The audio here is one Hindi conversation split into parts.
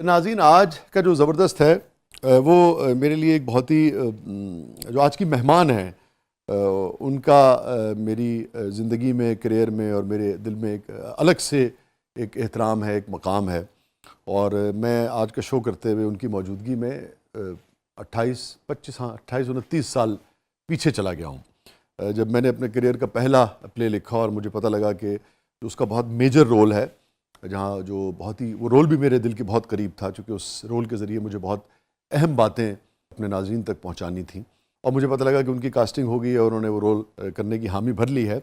नाज़रीन, आज का जो ज़बरदस्त है वो मेरे लिए एक बहुत ही जो आज की मेहमान हैं उनका मेरी ज़िंदगी में, करियर में और मेरे दिल में एक अलग से एक एहतराम है, एक मकाम है। और मैं आज का शो करते हुए उनकी मौजूदगी में 28-29 साल पीछे चला गया हूँ। जब मैंने अपने करियर का पहला प्ले लिखा और मुझे पता लगा कि उसका बहुत मेजर रोल है, जहाँ जो बहुत ही वो रोल भी मेरे दिल के बहुत करीब था, क्योंकि उस रोल के ज़रिए मुझे बहुत अहम बातें अपने नाज़रीन तक पहुँचानी थी। और मुझे पता लगा कि उनकी कास्टिंग हो गई है और उन्होंने वो रोल करने की हामी भर ली है।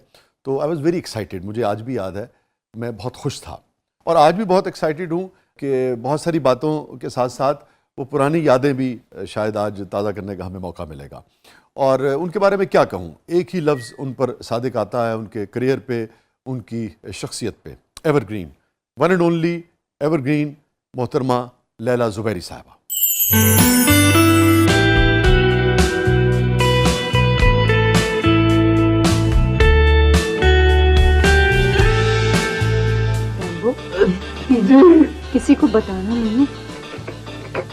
तो आई वॉज़ वेरी एक्साइटेड। मुझे आज भी याद है, मैं बहुत खुश था और आज भी बहुत एक्साइटेड हूँ कि बहुत सारी बातों के साथ साथ वो पुरानी यादें भी शायद आज ताज़ा करने का हमें मौका मिलेगा। और उनके बारे में क्या कहूँ, एक ही लफ्ज़ उन पर सादिक आता है, उनके करियर पे, उनकी शख्सियत पे, evergreen, one and only evergreen मोहतरमा लैला ज़ुबैरी साहबा। किसी को बताना नहीं।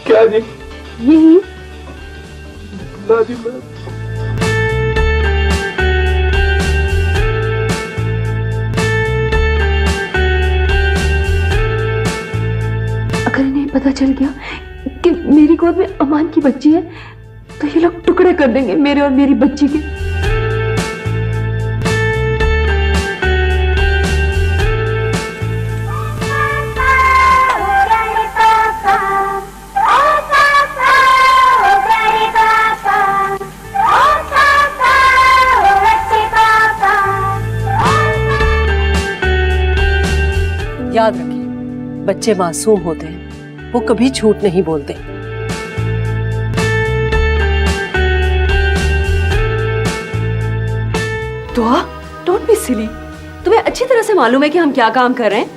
क्या जी? यही दादी अगर इन्हें पता चल गया कि मेरी गोद में अमान की बच्ची है तो ये लोग टुकड़े कर देंगे मेरे और मेरी बच्ची के। याद रखिए, बच्चे मासूम होते हैं, वो कभी झूठ नहीं बोलते। दुआ, डोंट बी सिली। तुम्हें अच्छी तरह से मालूम है कि हम क्या काम कर रहे हैं।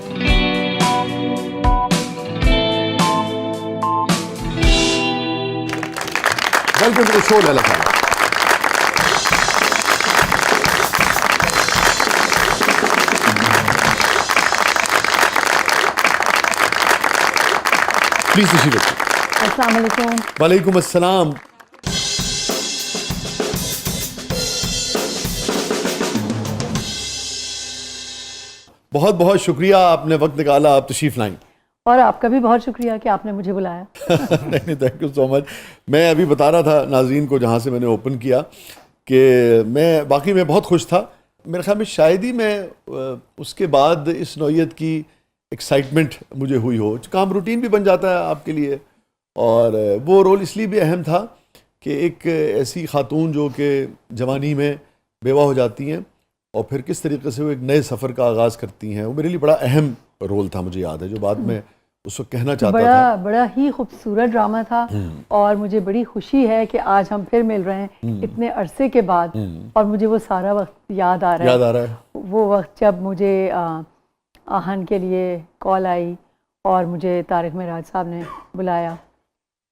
Welcome to the show Laila साहबा। प्लीज तशरीफ रखिए। अस्सलाम वालेकुम। वालेकुम अस्सलाम। बहुत बहुत शुक्रिया, आपने वक्त निकाला, आप तशरीफ लाएं। और आपका भी बहुत शुक्रिया कि आपने मुझे बुलाया। नहीं, थैंक यू सो मच। मैं अभी बता रहा था नाज़रीन को, जहाँ से मैंने ओपन किया, कि मैं बाकी मैं बहुत खुश था। मेरे ख्याल में शायद ही मैं उसके बाद इस नौइयत की एक्साइटमेंट मुझे हुई हो। काम रूटीन भी बन जाता है आपके लिए, और वो रोल इसलिए भी अहम था कि एक ऐसी खातून जो कि जवानी में बेवा हो जाती हैं और फिर किस तरीके से वो एक नए सफ़र का आगाज़ करती हैं, वो मेरे लिए बड़ा अहम रोल था। मुझे याद है, जो बाद में उस वक्त कहना चाहता था। बड़ा ही खूबसूरत ड्रामा था और मुझे बड़ी खुशी है कि आज हम फिर मिल रहे हैं इतने अरसे के बाद। और मुझे वो सारा वक्त याद आ रहा है। वो वक्त जब मुझे आहन के लिए कॉल आई और मुझे तारिक मेराज साहब ने बुलाया,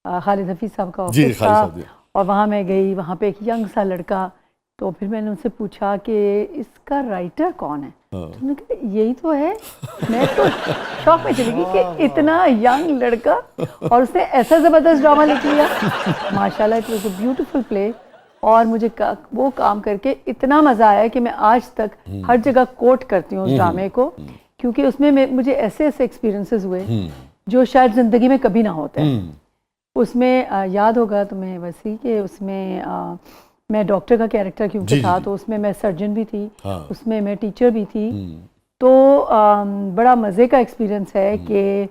खालिद हफीज़ साहब का ऑफिस था, और वहाँ मैं गई। वहाँ पे एक यंग सा लड़का, तो फिर मैंने उनसे पूछा कि इसका राइटर कौन है। तो उन्होंने कहा यही तो है। मैं तो शौक में चली गई कि इतना यंग लड़का और उसने ऐसा ज़बरदस्त ड्रामा लिख लिया। माशाल्लाह, it was a beautiful play. और मुझे वो काम करके इतना मज़ा आया कि मैं आज तक हर जगह कोट करती हूँ उस ड्रामे को, क्योंकि उसमें मुझे ऐसे ऐसे एक्सपीरियंसेस हुए जो शायद ज़िंदगी में कभी ना होते हैं। उसमें याद होगा तुम्हें वैसे कि उसमें मैं डॉक्टर का कैरेक्टर क्योंकि था, तो उसमें मैं सर्जन भी थी, उसमें मैं टीचर भी थी। तो बड़ा मज़े का एक्सपीरियंस है कि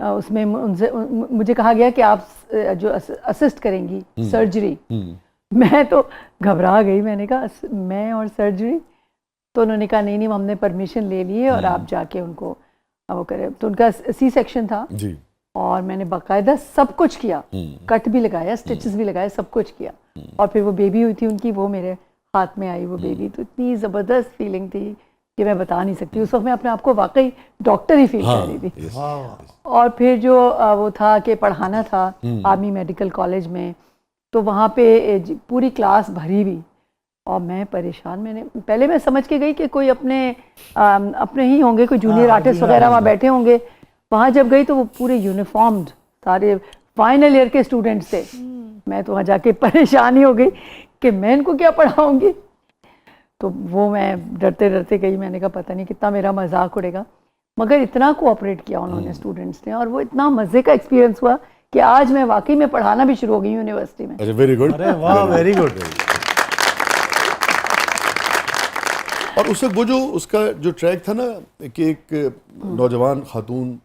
उसमें मुझे कहा गया कि आप जो असिस्ट करेंगी सर्जरी। मैं तो घबरा गई, मैंने कहा मैं और सर्जरी? तो उन्होंने कहा नहीं, हमने परमिशन ले ली है और आप जाके उनको वो करें। तो उनका सी सेक्शन था जी। और मैंने बाकायदा सब कुछ किया, कट भी लगाया, स्टिचेस भी लगाए, सब कुछ किया। और फिर वो बेबी हुई थी उनकी, वो मेरे हाथ में आई वो बेबी। तो इतनी ज़बरदस्त फीलिंग थी कि मैं बता नहीं सकती। उस वक्त मैं अपने आप को वाकई डॉक्टर ही फील कर रही थी। और फिर जो वो था कि पढ़ाना था आर्मी मेडिकल कॉलेज में, तो वहाँ पे पूरी क्लास भरी हुई और मैं परेशान। पहले मैं समझ के गई कि कोई अपने ही होंगे, कोई जूनियर आर्टिस्ट वगैरह वहाँ बैठे होंगे। वहाँ जब गई तो वो पूरे यूनिफॉर्म्ड सारे फाइनल ईयर के स्टूडेंट्स थे। मैं तो वहाँ जाके परेशान ही हो गई कि मैं इनको क्या पढ़ाऊँगी। तो वो मैं डरते डरते गई, मैंने कहा पता नहीं कितना मेरा मजाक उड़ेगा, मगर इतना कोऑपरेट किया उन्होंने स्टूडेंट्स ने, और वो इतना मज़े का एक्सपीरियंस हुआ कि आज मैं वाकई में पढ़ाना भी शुरू हो गई यूनिवर्सिटी में। अच्छा, वेरी गुड। अरे वाह, वेरी गुड। और उससे वो जो उसका जो ट्रैक था ना कि एक नौजवान खातून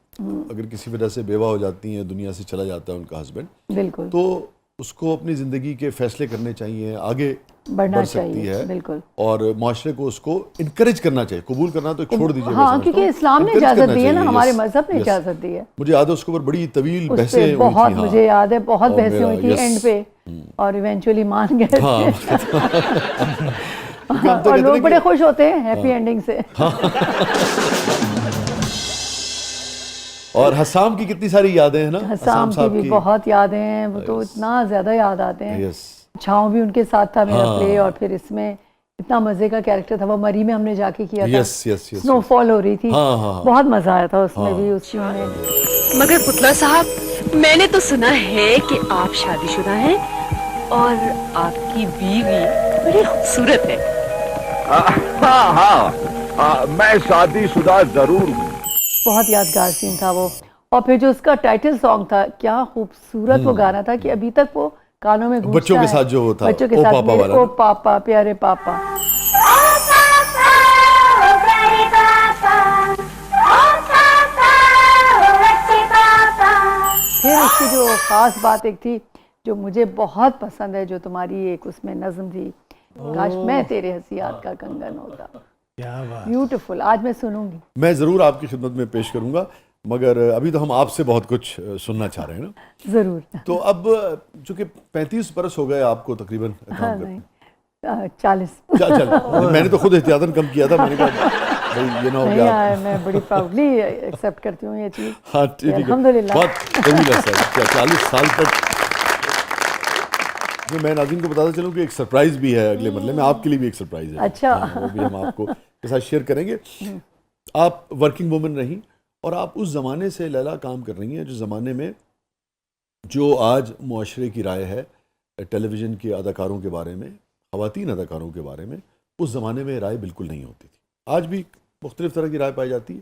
अगर किसी वजह से बेवा हो जाती हैं, दुनिया से चला जाता है उनका हस्बैंड, बिल्कुल, तो उसको अपनी ज़िंदगी के फैसले करने चाहिए, आगे बढ़ना बढ़ सकती चाहिए, है, बिल्कुल। और माशरे को उसको इनकरेज करना चाहिए। कबूल करना तो छोड़ दीजिए, मैं हाँ, समझता क्योंकि हूँ, इस्लाम ने encourage इजाज़त करना दी है ना, चाहिए, हमारे yes, मजहब ने yes। इजाज़त दी है। मुझे याद है उसके ऊपर बड़ी तवील उस बहसें पे हुई थी। बहुत, हाँ। मुझे याद है बहुत और बहसें हुई मेरा, थी yes। एंड पे, और इवेंचुअली मान गए हाँ। थे। क्योंकि हम तो और कहते लोग हैं बड़े कि- खुश होते हैं हैप्पी एंडिंग से। और हसाम की कितनी सारी यादें हैं ना, हसाम की साहब भी बहुत यादें हैं, वो तो इतना ज़्यादा याद आते हैं। यस, छाँव भी उनके साथ था मेरा हाँ। प्ले, और फिर इसमें इतना मज़े का कैरेक्टर था, वो मरी में हमने जाके किया था। यस यस यस, स्नोफॉल हो रही थी, हाँ, हाँ, हाँ। बहुत मज़ा आया था उसमें हाँ। भी, उसकी में। मगर पुतला साहब, मैंने तो सुना है कि आप शादीशुदा हैं और आपकी बीवी बड़ी खूबसूरत है। हाँ हाँ, मैं शादीशुदा जरूर हूँ। बहुत यादगार सीन था वो। और फिर जो उसका टाइटल सॉन्ग था, क्या खूबसूरत वो गाना था कि अभी तक वो कानों में गूंजता बच्चों के है। साथ जो वो था, बच्चों के ओ साथ पापा मेरे, वाला ओ ना। पापा प्यारे पापा। फिर उसकी जो खास बात एक थी जो मुझे बहुत पसंद है, जो तुम्हारी एक उसमें नज्म थी, काश मैं तेरे हसीयात का कंगन होता। क्या बात। ब्यूटीफुल, आज मैं सुनूंगी। मैं ज़रूर आपकी खिदमत में पेश करूंगा, मगर अभी तो हम आपसे बहुत कुछ सुनना चाह रहे हैं ना। जरूर। तो अब चूंकि 35 बरस हो गए आपको तकरीबन हाँ, काम नहीं, करते। 40। चल, मैंने तो खुद एहतियातन कम किया था, मैंने कहा भाई ये ना हो नहीं गया। यार, मैं बड़ी प्राउडली एक्सेप्ट करती हूँ ये चीज़। हाँ ठीक है, अल्हम्दुलिल्लाह। बहुत तवील है सर, 40 साल तक। जो मैं नाज़रीन को बताता चलूँ कि एक सरप्राइज भी है अगले मरले में, आपके लिए भी एक सरप्राइज है। अच्छा। हाँ, वो भी हम आपको के साथ शेयर करेंगे। आप वर्किंग वुमन रहीं और आप उस ज़माने से लैला काम कर रही हैं जो ज़माने में जो आज मुआशरे की राय है टेलीविज़न के अदाकारों के बारे में, ख़वातीन अदाकारों के बारे में, उस ज़माने में राय बिल्कुल नहीं होती थी। आज भी मुख्तलिफ़ तरह की राय पाई जाती है।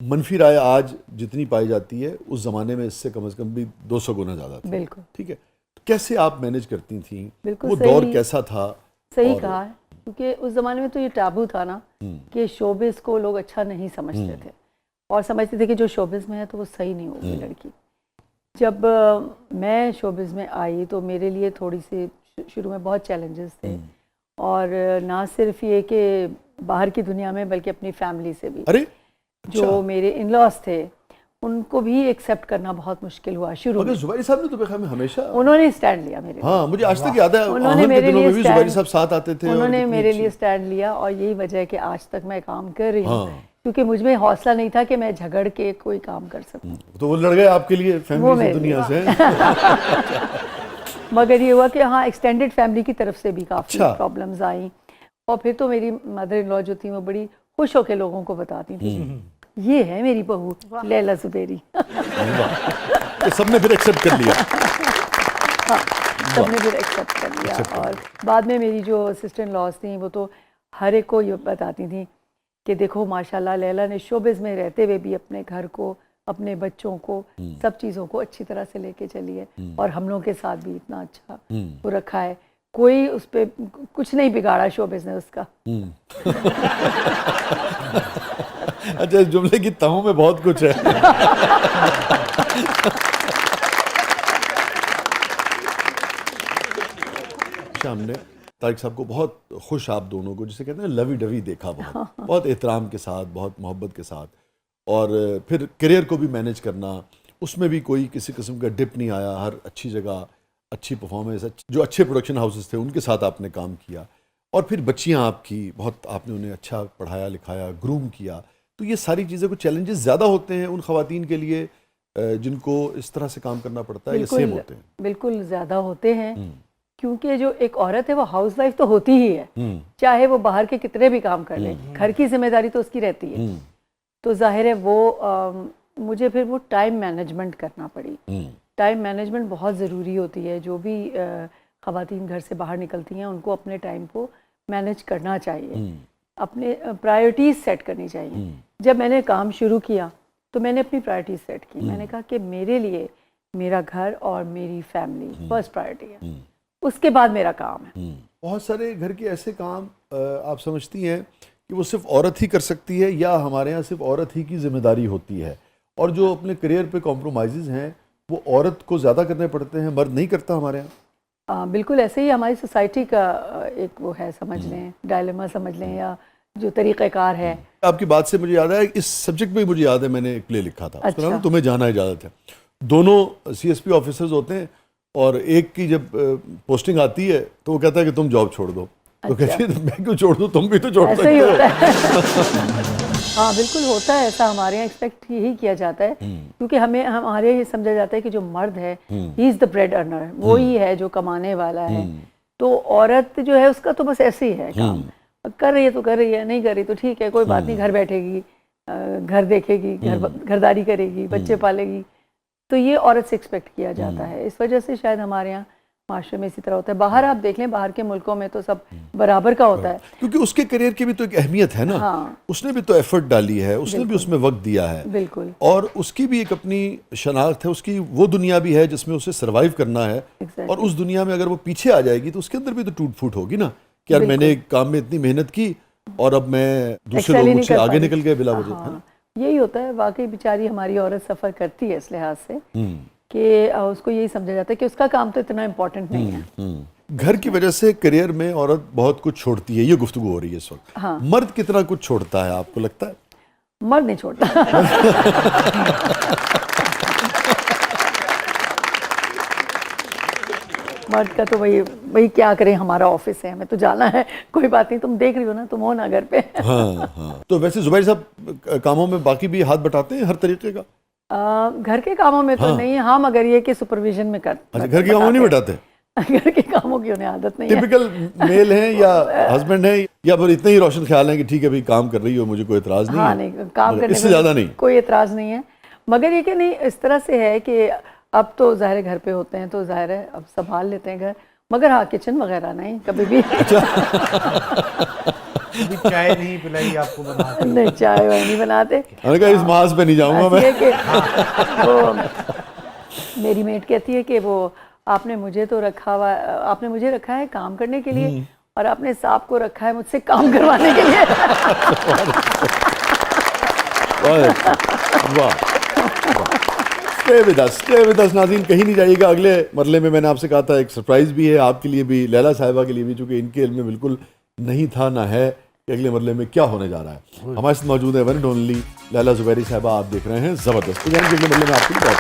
मनफी राय आज जितनी पाई जाती है उस ज़माने में इससे कम से कम भी 200 गुना ज़्यादा थी। बिल्कुल, ठीक है, तो कैसे आप मैनेज करती थी? बिल्कुल वो सही- दौर कैसा था? सही और- कहा है, क्योंकि उस ज़माने में तो ये टाबू था ना कि शोबिस को लोग अच्छा नहीं समझते थे, और समझते थे कि जो शोबिस में है तो वो सही नहीं होगी लड़की। जब मैं शोबिस में आई तो मेरे लिए थोड़ी सी शुरू में बहुत चैलेंजेस थे, और ना सिर्फ ये कि बाहर की दुनिया में बल्कि अपनी फैमिली से भी। अरे जो मेरे इन लॉज थे उनको भी एक्सेप्ट करना बहुत मुश्किल हुआ शुरू मगर में। जुबैरी साहब ने तो मेरे ख्याल में हमेशा, उन्होंने स्टैंड लिया मेरे लिए। हाँ मुझे आज तक याद है, उन्होंने आहन के मेरे दिनों लिए में भी जुबैरी stand- साहब साथ आते थे और उन्होंने कितनी मेरे अच्छी- लिए स्टैंड लिया, और यही वजह है कि आज तक मैं काम कर रही हूँ। हाँ। क्योंकि मुझ में हौसला नहीं था कि मैं झगड़ के कोई काम कर सकूं। तो वो लड़ गए आपके लिए वो फैमिली से, मेरे दुनिया से। मगर ये हुआ कि हाँ, एक्सटेंडेड फैमिली की तरफ से भी काफ़ी अच्छा। प्रॉब्लम्स आई, और फिर तो मेरी मदर इन लॉ जो थी वो बड़ी खुश होकर लोगों को बताती थी, ये है मेरी बहू लैला जुबैरी। तो सबने फिर एक्सेप्ट कर लिया। सबने फिर एक्सेप्ट कर लिया। और बाद में मेरी जो सिस्टर इन लॉज थी वो तो हर एक को ये बताती थी कि देखो माशाल्लाह लैला ने शोबिज़ में रहते हुए भी अपने घर को, अपने बच्चों को, सब चीज़ों को अच्छी तरह से लेके चली है, और हम लोगों के साथ भी इतना अच्छा वो रखा है, कोई उस पर कुछ नहीं बिगाड़ा शोबिज़ ने उसका। अच्छा, इस जुमले की तहों में बहुत कुछ है। हमने तारिक साहब को बहुत खुश, आप दोनों को जिसे कहते हैं लवी डवी देखा, बहुत एहतराम के साथ, बहुत मोहब्बत के साथ, और फिर करियर को भी मैनेज करना, उसमें भी कोई किसी किस्म का डिप नहीं आया। हर अच्छी जगह अच्छी परफॉर्मेंस, जो अच्छे प्रोडक्शन हाउसेस थे उनके साथ आपने काम किया, और फिर बच्चियां आपकी बहुत, आपने उन्हें अच्छा पढ़ाया लिखाया, ग्रूम किया। तो ये सारी चीज़ें, कुछ चैलेंजेस ज़्यादा होते हैं उन ख़वातीन के लिए जिनको इस तरह से काम करना पड़ता है, या सेम होते हैं? बिल्कुल ज़्यादा होते हैं, क्योंकि जो एक औरत है वो हाउस वाइफ तो होती ही है, चाहे वो बाहर के कितने भी काम कर ले, घर की जिम्मेदारी तो उसकी रहती है। तो जाहिर है वो मुझे फिर वो टाइम मैनेजमेंट करना पड़ी। टाइम मैनेजमेंट बहुत ज़रूरी होती है। जो भी ख़वातीन घर से बाहर निकलती हैं उनको अपने टाइम को मैनेज करना चाहिए, अपने प्रायोरिटीज़ सेट करनी चाहिए। जब मैंने काम शुरू किया तो मैंने अपनी प्रायोरिटीज़ सेट की। मैंने कहा कि मेरे लिए मेरा घर और मेरी फैमिली फर्स्ट प्रायोरिटी है, उसके बाद मेरा काम है। बहुत सारे घर के ऐसे काम आप समझती हैं कि वो सिर्फ औरत ही कर सकती है, या हमारे यहाँ सिर्फ औरत ही की जिम्मेदारी होती है, और जो अपने करियर पे कॉम्प्रोमाइज़ हैं वो औरत को ज़्यादा करने पड़ते हैं, मर्द नहीं करता हमारे यहाँ? बिल्कुल ऐसे ही हमारी सोसाइटी का एक वो है, समझ लें डायलेमा समझ लें, या जो तरीक़ाकार है। आपकी बात से मुझे याद है, इस सब्जेक्ट में मुझे याद है मैंने एक प्ले लिखा था, उसका नाम तुम्हें जाना इजाज़त है। दोनों CSP ऑफिसर्स होते हैं और एक की जब पोस्टिंग आती है तो वो कहता है कि तुम जॉब छोड़ दो, तो कहती है मैं क्यों छोड़ दूँ, तुम भी तो छोड़ ऐसे ही सकते होता हो। है। हाँ बिल्कुल होता है ऐसा, हमारे यहाँ एक्सपेक्ट यही किया जाता है, क्योंकि हमारे ये समझा जाता है कि जो मर्द है he is the bread earner, वो ही है जो कमाने वाला है। तो औरत जो है उसका तो बस ऐसे ही है काम, कर रही है तो कर रही है, नहीं कर रही तो ठीक है, कोई बात नहीं, घर बैठेगी, घर देखेगी, घरदारी करेगी, बच्चे पालेगी। तो ये औरत से एक्सपेक्ट किया जाता है। इस वजह से शायद हमारे यहाँ माशरे में इसी तरह होता है। बाहर आप देख लें, बाहर के मुल्कों में तो सब बराबर का होता है, क्योंकि उसके करियर की भी तो एक अहमियत है ना। हाँ। उसने भी तो एफर्ट डाली है, उसने भी उसमें वक्त दिया है, बिल्कुल, और उसकी भी एक अपनी शनाख्त है, उसकी वो दुनिया भी है जिसमें उसे सरवाइव करना है। Exactly. और उस दुनिया में अगर वो पीछे आ जाएगी तो उसके अंदर भी तो टूट फूट होगी ना, कि यार मैंने एक काम में इतनी मेहनत की और अब मैं दूसरे Excel लोग ही नहीं मुझसे कर आगे पा निकल गए बिला हाँ, वजह, है ना? यही होता है। वाकई बेचारी हमारी औरत सफ़र करती है इस लिहाज से कि उसको यही समझा जाता है कि उसका काम तो इतना इम्पोर्टेंट नहीं है। घर की वजह से करियर में औरत बहुत कुछ छोड़ती है, ये गुफ्तगू हो रही है इस वक्त। हाँ। मर्द कितना कुछ छोड़ता है आपको लगता है? मर्द नहीं छोड़ता। मर्द का तो वही क्या करें, हमारा ऑफिस है, हमें तो जाना है, कोई बात नहीं, तुम देख रही हो ना, तुम हो ना घर पे। हाँ। तो वैसे जुबैर साहब कामों में बाकी भी हाथ बटाते हैं हर तरीके का? घर के कामों में तो नहीं, हाँ, मगर ये कि सुपरविजन में कर। अच्छा, घर के कामों नहीं बटाते? घर के कामों की उन्हें आदत नहीं है। टिपिकल मेल हैं या हस्बैंड हैं, या फिर इतने ही रोशन ख्याल है कि ठीक है भाई काम कर रही हो, मुझे कोई एतराज नहीं हाँ, है? नहीं, काम करने इससे ज्यादा नहीं, कोई एतराज नहीं है। मगर ये कि नहीं, इस तरह से है कि अब तो ज़ाहिर है घर पे होते हैं तो ज़ाहिर है अब संभाल लेते हैं घर, मगर हाँ किचन वगैरह नहीं कभी भी। कभी चाय नहीं पिलाई आपको बना के? नहीं, चाय वाय नहीं बनाते। मैंने कहा इस मास पे नहीं जाऊंगा मैं। ऐसी है कि वो मेरी मेट कहती है कि वो आपने मुझे रखा है काम करने के लिए, और आपने साहब को रखा है मुझसे काम करवाने के लिए। वाह। स्टे विद अस नाज़रीन, कहीं नहीं जाइएगा। अगले मरले में मैंने आपसे कहा था एक सरप्राइज भी है आपके लिए भी, लैला साहिबा के लिए भी, चूंकि इनके इल्म में बिल्कुल नहीं था ना है कि अगले मरले में क्या होने जा रहा है। हमारे साथ मौजूद है one and only Laila Zubairi साहिबा। आप देख रहे हैं ज़बरदस्त। तो अगले मरले में आपके लिए बहुत